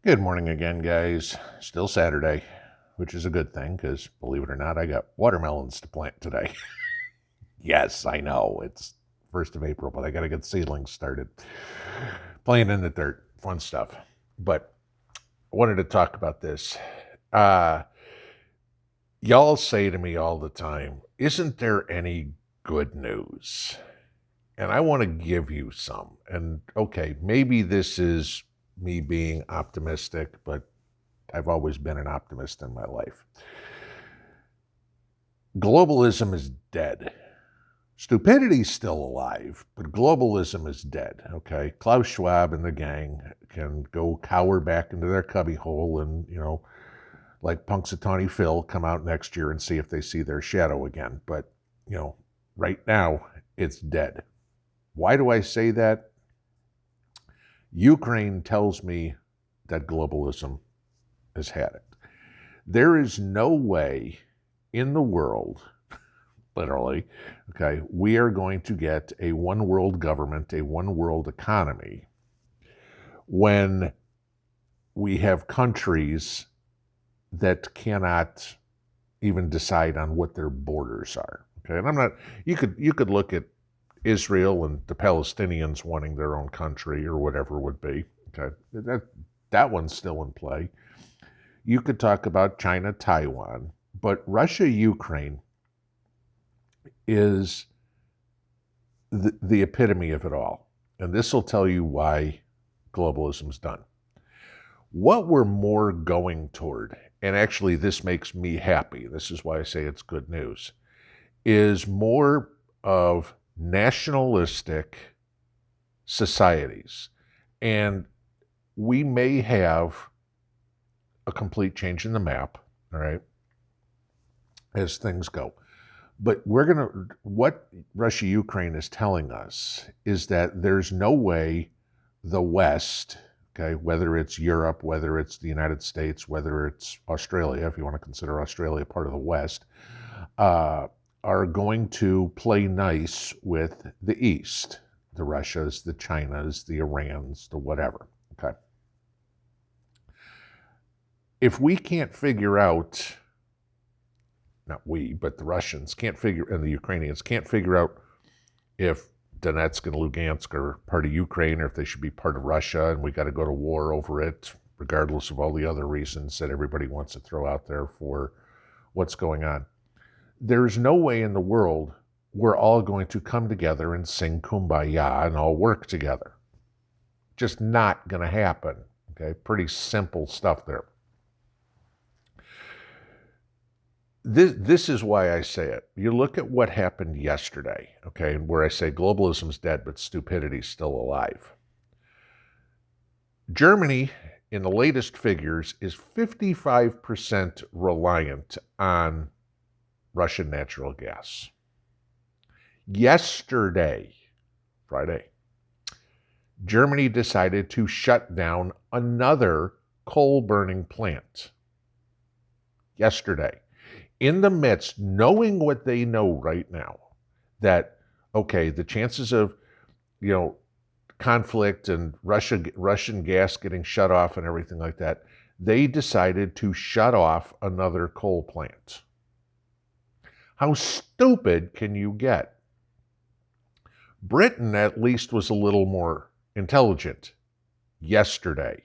Good morning again, guys. Still Saturday, which is a good thing because, believe it or not, I got watermelons to plant today. Yes, I know it's 1st of April, but I got to get seedlings started. Playing in the dirt, fun stuff. But I wanted to talk about this. Uh, y'all say to me all the time, isn't there any good news? And I want to give you some. And okay, maybe this is me being optimistic, but I've always been an optimist in my life. Globalism is dead. Stupidity's still alive, but globalism is dead, okay? Klaus Schwab and the gang can go cower back into their cubbyhole and, like Punxsutawney Phil, come out next year and see if they see their shadow again. But, right now, it's dead. Why do I say that? Ukraine tells me that globalism has had it. There is no way in the world, literally, okay, we are going to get a one world government, a one world economy, when we have countries that cannot even decide on what their borders are. Okay, and I'm not. You could look at Israel and the Palestinians wanting their own country or whatever it would be. Okay, that one's still in play. You could talk about China, Taiwan, but Russia, Ukraine is the epitome of it all. And this will tell you why globalism's done. What we're more going toward, and actually this makes me happy, this is why I say it's good news, is more of nationalistic societies. And we may have a complete change in the map, all right, as things go. But what Russia Ukraine is telling us is that there's no way the West, okay, whether it's Europe, whether it's the United States, whether it's Australia, if you want to consider Australia part of the West, are going to play nice with the East, the Russias, the Chinas, the Irans, the whatever, okay? If we can't figure out, not we, but the Russians can't figure, and the Ukrainians can't figure out if Donetsk and Lugansk are part of Ukraine or if they should be part of Russia, and we got to go to war over it, regardless of all the other reasons that everybody wants to throw out there for what's going on. There's no way in the world we're all going to come together and sing Kumbaya and all work together. Just not going to happen. Okay, pretty simple stuff there. This is why I say it. You look at what happened yesterday, okay, where I say globalism's dead, but stupidity's still alive. Germany, in the latest figures, is 55% reliant on Russian natural gas. Yesterday, Friday, Germany decided to shut down another coal-burning plant. Yesterday. In the midst, knowing what they know right now, that, okay, the chances of, conflict and Russian gas getting shut off and everything like that, they decided to shut off another coal plant. How stupid can you get? Britain at least was a little more intelligent yesterday.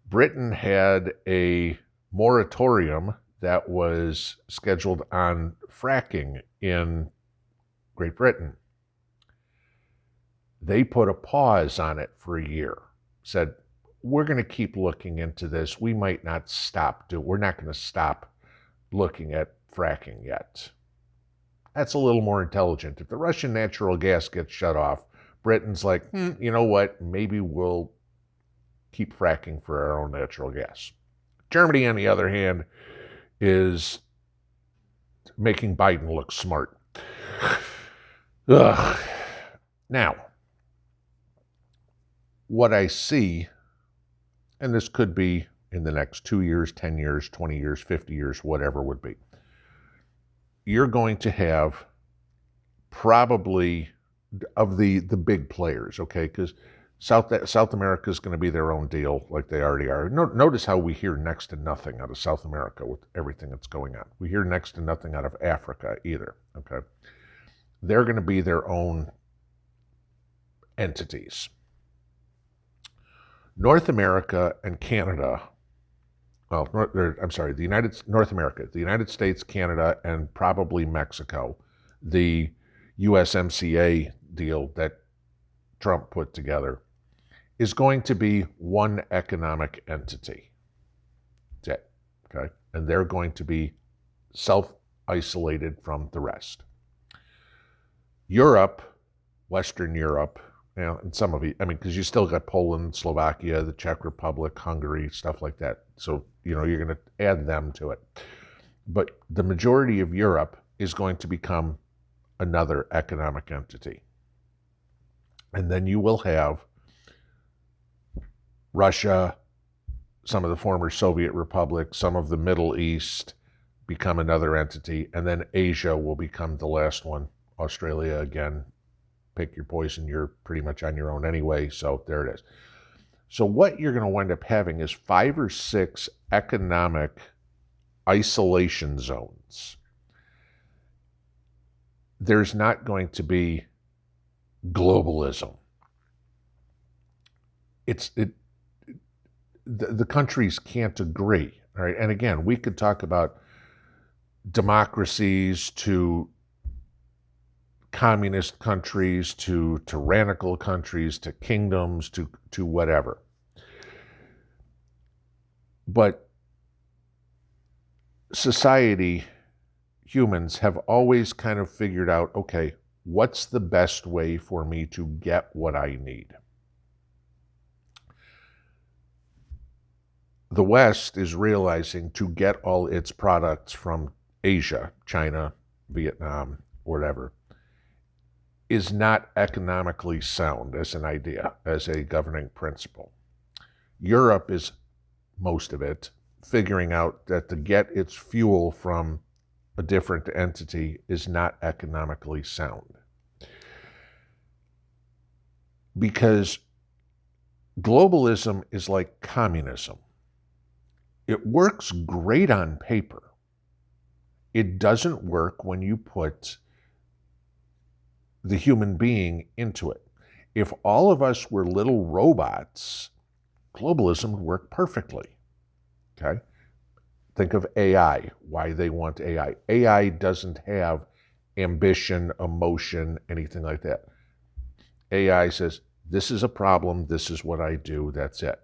Britain had a moratorium that was scheduled on fracking in Great Britain. They put a pause on it for a year, said, we're going to keep looking into this. We might not we're not going to stop looking at fracking yet. That's a little more intelligent. If the Russian natural gas gets shut off, Britain's like, you know what, maybe we'll keep fracking for our own natural gas. Germany, on the other hand, is making Biden look smart. Ugh. Now, what I see, and this could be in the next 2 years, 10 years, 20 years, 50 years, whatever it would be, you're going to have probably of the big players, okay? Because South America is going to be their own deal, like they already are. Notice how we hear next to nothing out of South America with everything that's going on. We hear next to nothing out of Africa either. Okay, they're going to be their own entities. North America and Canada. Well, North America, the United States, Canada, and probably Mexico. The USMCA deal that Trump put together is going to be one economic entity. That's it, okay? And they're going to be self-isolated from the rest. Europe, Western Europe, and some of it, because you still got Poland, Slovakia, the Czech Republic, Hungary, stuff like that. So, you're going to add them to it. But the majority of Europe is going to become another economic entity. And then you will have Russia, some of the former Soviet republics, some of the Middle East become another entity, and then Asia will become the last one. Australia, again, pick your poison, you're pretty much on your own anyway, so there it is. So what you're going to wind up having is 5 or 6 economic isolation zones. There's not going to be globalism. The countries can't agree, right? And again, we could talk about democracies to communist countries to tyrannical countries to kingdoms to whatever. But society, humans have always kind of figured out, okay, what's the best way for me to get what I need? The West is realizing to get all its products from Asia, China, Vietnam, whatever, is not economically sound as an idea, as a governing principle. Europe is, most of it, figuring out that to get its fuel from a different entity is not economically sound. Because globalism is like communism. It works great on paper. It doesn't work when you put the human being into it. If all of us were little robots, globalism would work perfectly. Okay? Think of AI, why they want AI. AI doesn't have ambition, emotion, anything like that. AI says, this is a problem, this is what I do, that's it.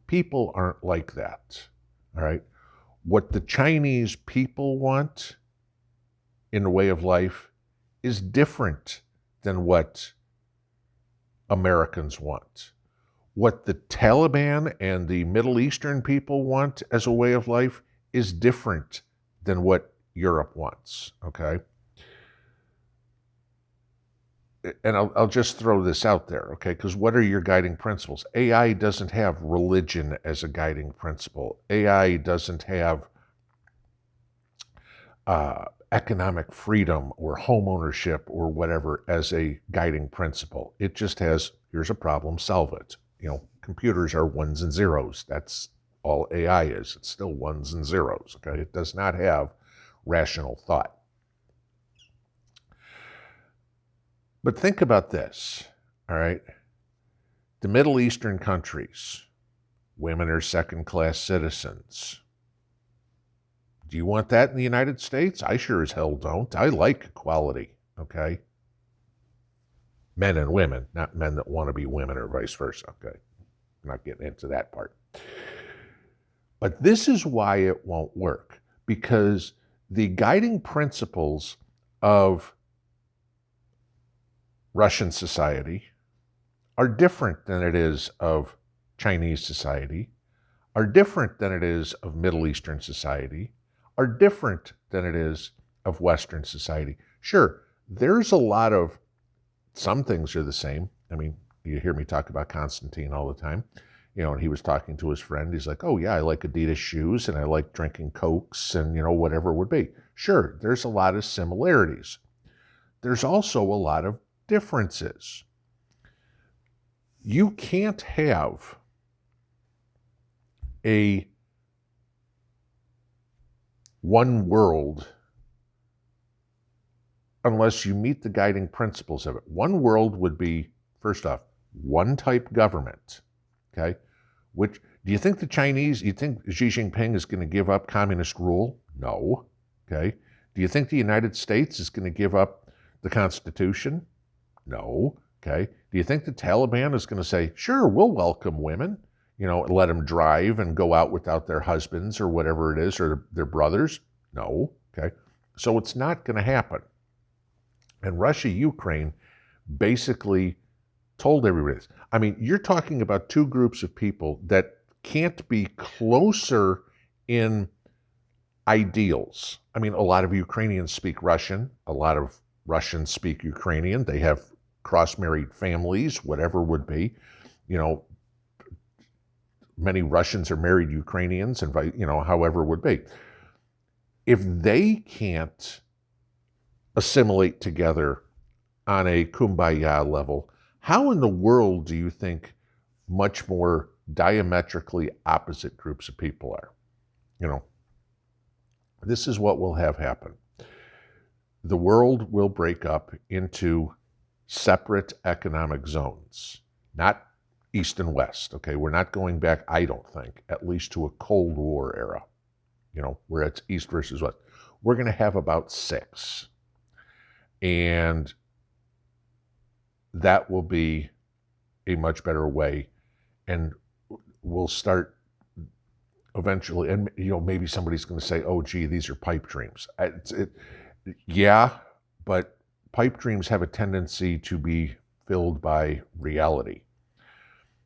People aren't like that, all right? What the Chinese people want in the way of life is different than what Americans want. What the Taliban and the Middle Eastern people want as a way of life is different than what Europe wants, okay? And I'll just throw this out there, okay? Because what are your guiding principles? AI doesn't have religion as a guiding principle. AI doesn't have economic freedom or home ownership or whatever as a guiding principle. It just has, here's a problem, solve it. Computers are ones and zeros. That's all AI is. It's still ones and zeros, okay? It does not have rational thought. But think about this, all right? The Middle Eastern countries, women are second-class citizens. Do you want that in the United States? I sure as hell don't. I like equality, okay? Men and women, not men that want to be women or vice versa, okay? I'm not getting into that part. But this is why it won't work, because the guiding principles of Russian society are different than it is of Chinese society, are different than it is of Middle Eastern society, are different than it is of Western society. Sure, there's a lot of, some things are the same. You hear me talk about Constantine all the time. And he was talking to his friend. He's like, oh yeah, I like Adidas shoes and I like drinking Cokes and, whatever it would be. Sure, there's a lot of similarities. There's also a lot of differences. You can't have a one world unless you meet the guiding principles of it. One world would be, first off, one type government, okay? Which, do you think the Chinese, you think Xi Jinping is going to give up communist rule? No, okay? Do you think the United States is going to give up the Constitution? No, okay? Do you think the Taliban is going to say, sure, we'll welcome women, and let them drive and go out without their husbands or whatever it is, or their brothers? No, okay? So it's not going to happen. And Russia, Ukraine basically told everybody this. I mean, you're talking about two groups of people that can't be closer in ideals. I mean, a lot of Ukrainians speak Russian. A lot of Russians speak Ukrainian. They have cross-married families, whatever would be. Many Russians are married Ukrainians, and however would be. If they can't assimilate together on a kumbaya level, how in the world do you think much more diametrically opposite groups of people are? This is what will have happen. The world will break up into separate economic zones, not East and West, okay? We're not going back, I don't think, at least to a Cold War era, where it's East versus West. We're going to have about 6. And that will be a much better way. And we'll start eventually, and maybe somebody's going to say, oh, gee, these are pipe dreams. Yeah, but pipe dreams have a tendency to be filled by reality.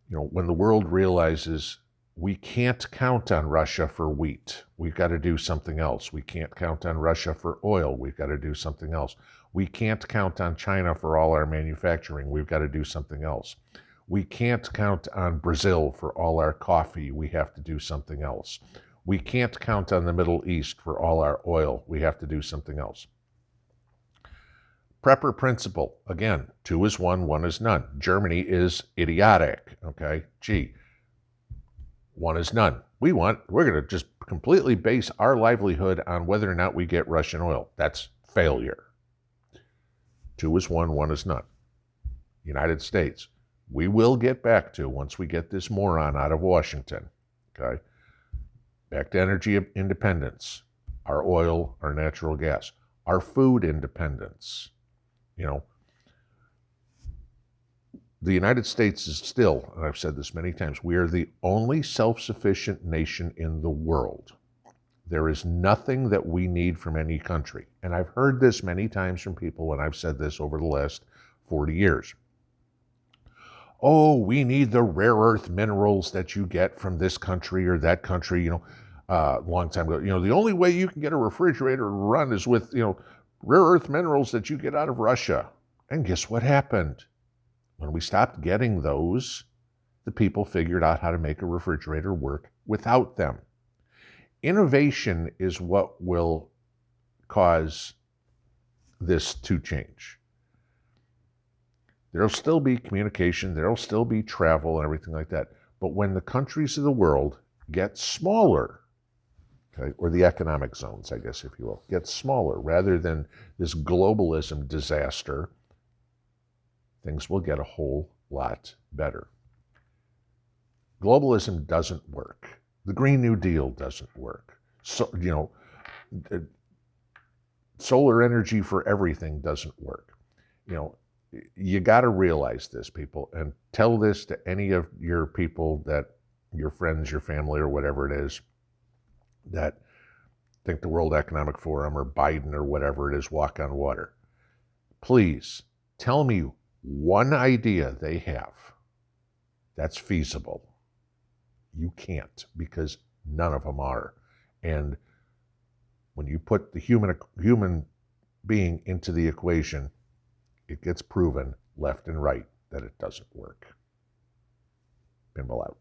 When the world realizes we can't count on Russia for wheat, we've got to do something else. We can't count on Russia for oil, we've got to do something else. We can't count on China for all our manufacturing, we've got to do something else. We can't count on Brazil for all our coffee, we have to do something else. We can't count on the Middle East for all our oil, we have to do something else. Prepper principle, again, 2 is 1, 1 is none. Germany is idiotic, okay? Gee, 1 is none. We're going to just completely base our livelihood on whether or not we get Russian oil. That's failure. 2 is 1, 1 is none. United States, we will get back to, once we get this moron out of Washington, okay, back to energy independence, our oil, our natural gas, our food independence. The United States is still, and I've said this many times, we are the only self-sufficient nation in the world. There is nothing that we need from any country. And I've heard this many times from people, and I've said this over the last 40 years. Oh, we need the rare earth minerals that you get from this country or that country, long time ago. The only way you can get a refrigerator to run is with, rare earth minerals that you get out of Russia. And guess what happened? When we stopped getting those, the people figured out how to make a refrigerator work without them. Innovation is what will cause this to change. There'll still be communication, there'll still be travel and everything like that. But when the countries of the world get smaller, okay, or the economic zones, I guess, if you will, get smaller, rather than this globalism disaster, things will get a whole lot better. Globalism doesn't work. The Green New Deal doesn't work. So, solar energy for everything doesn't work. You got to realize this, people, and tell this to any of your people, that your friends, your family, or whatever it is, that think the World Economic Forum or Biden or whatever it is walk on water. Please tell me one idea they have that's feasible. You can't, because none of them are. And when you put the human being into the equation, it gets proven left and right that it doesn't work. Pinball out.